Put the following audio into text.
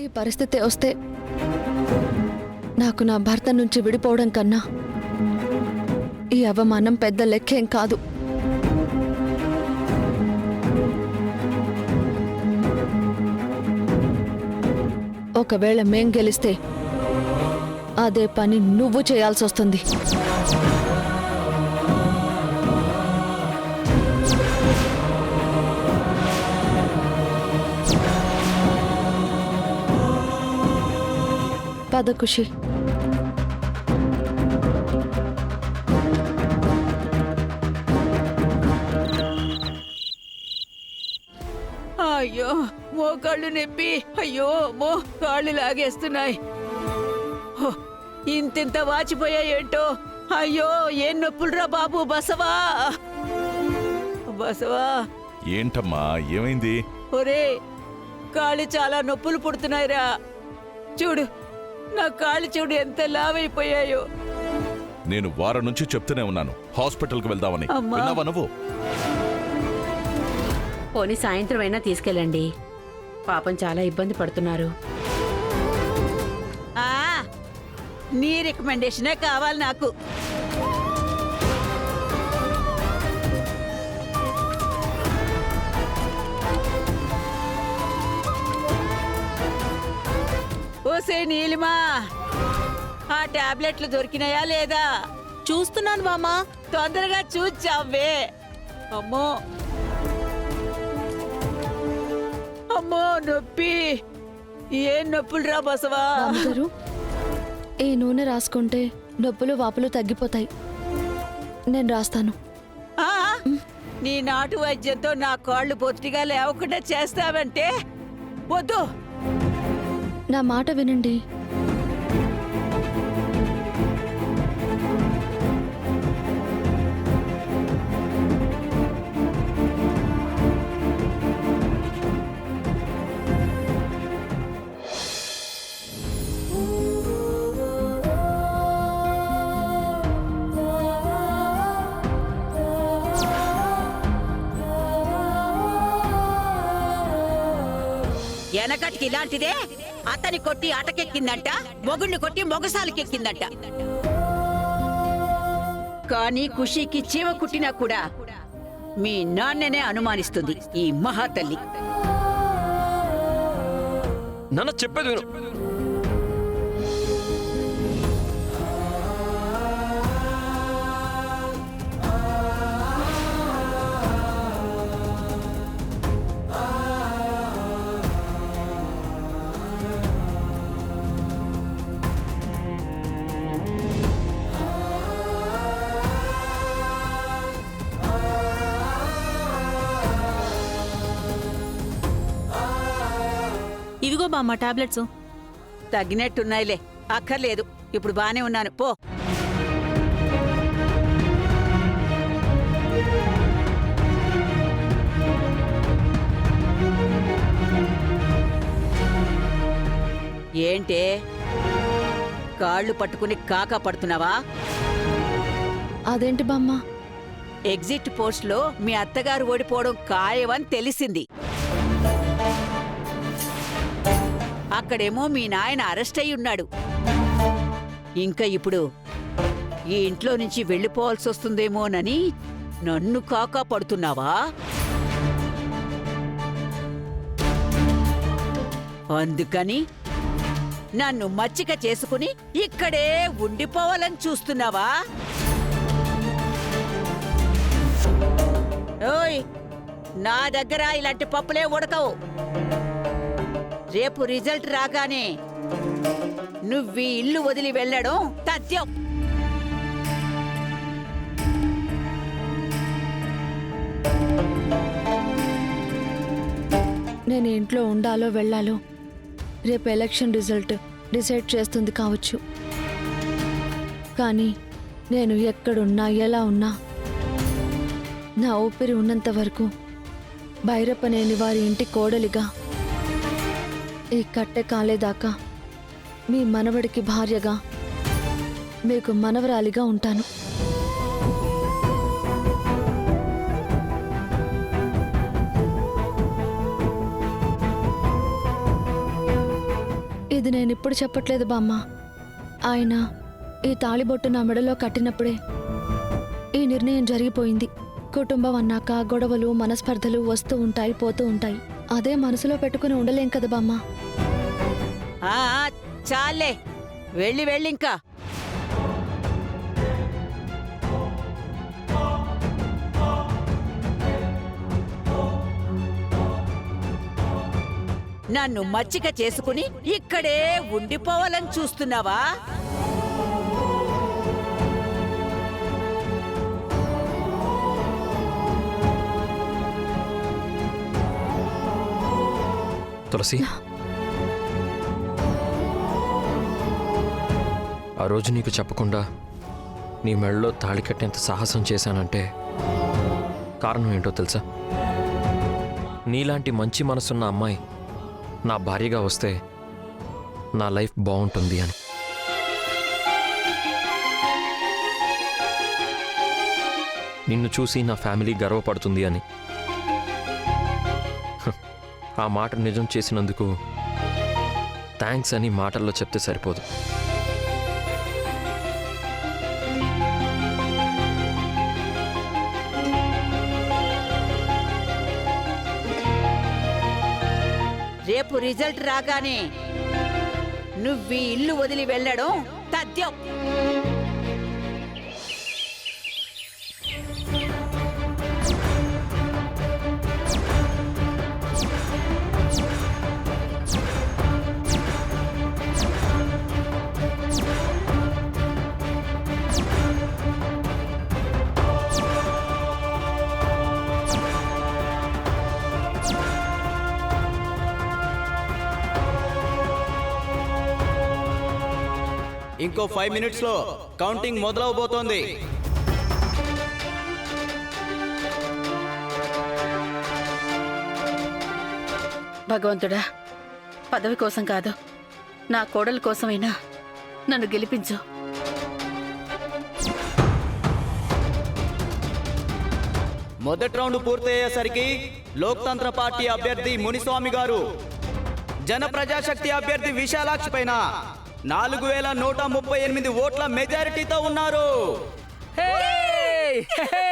ఈ పరిస్థితి వస్తే నాకు నా భర్త నుంచి విడిపోవడం కన్నా ఈ అవమానం పెద్ద లెక్కేం కాదు. ఒకవేళ మేం గెలిస్తే అదే పని నువ్వు చేయాల్సి వస్తుంది. పద ఖుషి. అయ్యో మోకాళ్ళు నొప్పి, అయ్యో మో కాళ్ళు లాగేస్తున్నాయి. హో, ఇంతింత వాచిపోయాయేంటో. అయ్యో ఏం నొప్పులురా బాబు. బసవా బసవా. ఏంటమ్మా ఏమైంది? ఒరే కాళ్ళు చాలా నొప్పులు పుడుతున్నాయిరా. చూడు నా కాళ్ళు చూడు ఎంత లావైపోయాయో. నేను వారం నుంచి చెప్తూనే ఉన్నాను హాస్పిటల్కి వెళ్దామని. అమ్మా. విన్నావా నువ్వు? పోనీ సాయంత్రం అయినా తీసుకెళ్ళండి. పాపం చాలా ఇబ్బంది పడుతున్నారు. ఆ నీ రికమెండేషనే కావాలి నాకు. ఓసే నీలిమా, ఆ టాబ్లెట్లు దొరికినాయా లేదా? చూస్తున్నాను మామా. తొందరగా చూచావే. అమ్మో అమ్మో నొప్పి. ఏం నొప్పులురా బసవా. రాముగారు, ఈ నూనె రాసుకుంటే నొప్పులు వాపులు తగ్గిపోతాయి. నేను రాస్తాను. ఆ, నీ నాటు వైద్యంతో నా కాళ్ళు పొత్తిగా లేవకుండా చేస్తావంటే వద్దు. నా మాట వినండి. వెనకటికి ఇలాంటిదే. అతని కొట్టి అటకెక్కిందంట, మొగుణ్ణి కొట్టి మొగసాలకెక్కిందంట. కానీ ఖుషీకి చీమ కుట్టినా కూడా మీ నాన్ననే అనుమానిస్తుంది ఈ మహాతల్లి. నాన్న చెప్పేది విను. ఇవిగో బామ్మ టాబ్లెట్స్. తగ్గినట్టున్నాయిలే, అక్కర్లేదు. ఇప్పుడు బానే ఉన్నాను పో. ఏంటే కాళ్ళు పట్టుకుని కాకా పడుతున్నావా? అదేంటి బామ్మ? ఎగ్జిట్ పోస్ట్ లో మీ అత్తగారు ఓడిపోవడం ఖాయమని తెలిసింది. అక్కడేమో మీ నాయన అరెస్ట్ అయి ఉన్నాడు. ఇంకా ఇప్పుడు ఈ ఇంట్లో నుంచి వెళ్ళిపోవాల్సి వస్తుందేమోనని నన్ను కాకా పడుతున్నావా? అందుకని నన్ను మచ్చిక చేసుకుని ఇక్కడే ఉండిపోవాలని చూస్తున్నావా? ఓయ్, నా దగ్గర ఇలాంటి పప్పులే ఉడకవు. రేపు రిజల్ట్ రాగానే నువ్వీ ఇల్లు వదిలి వెళ్ళడం తథ్యం. నేను ఇంట్లో ఉండాలో వెళ్ళాలో రేపు ఎలక్షన్ రిజల్ట్ డిసైడ్ చేస్తుంది కావచ్చు. కానీ నేను ఎక్కడున్నా ఎలా ఉన్నా నా ఊపిరి ఉన్నంత వరకు భైరప్పనేని వారి ఇంటి కోడలిగా, ఈ కట్టె కాలేదాకా మీ మనవడికి భార్యగా, మీకు మనవరాలిగా ఉంటాను. ఇది నేను ఇప్పుడు చెప్పట్లేదు బామ్మ. ఆయన ఈ తాళిబొట్టు నా మెడలో కట్టినప్పుడే ఈ నిర్ణయం జరిగిపోయింది. కుటుంబం అన్నాక గొడవలు మనస్పర్ధలు వస్తూ ఉంటాయి, పోతూ ఉంటాయి. అదే మనసులో పెట్టుకుని ఉండలేం కదా బామ్మ. ఆ, చాలే, వెళ్ళింకా. నన్ను మచ్చిక చేసుకుని ఇక్కడే ఉండిపోవాలని చూస్తున్నావా? తులసి, ఆ రోజు నీకు చెప్పకుండా నీ మెడలో తాళి కట్టేంత సాహసం చేశానంటే కారణం ఏంటో తెలుసా? నీలాంటి మంచి మనసున్న అమ్మాయి నా భార్యగా వస్తే నా లైఫ్ బాగుంటుంది అని. నిన్ను చూసి నా ఫ్యామిలీ గర్వపడుతుంది అని. ఆ మాట నిజం చేసినందుకు థ్యాంక్స్ అని మాటల్లో చెప్తే సరిపోదు. రేపు రిజల్ట్ రాగానే నువ్వు ఈ ఇల్లు వదిలి వెళ్ళడం తథ్యం. ఇంకో 5 minutes లో కౌంటింగ్ మొదలవబోతోంది. భగవంతుడా, పదవి కోసం కాదు, నా కోడల కోసమైనా నన్ను గెలిపించు. మొదటి రౌండ్ పూర్తయ్యేసరికి లోక్తంత్ర పార్టీ అభ్యర్థి మునిస్వామి గారు జనప్రజాశక్తి అభ్యర్థి విశాలాక్షి పైన 4138 ఓట్ల మెజారిటీతో ఉన్నారు. హే! హే!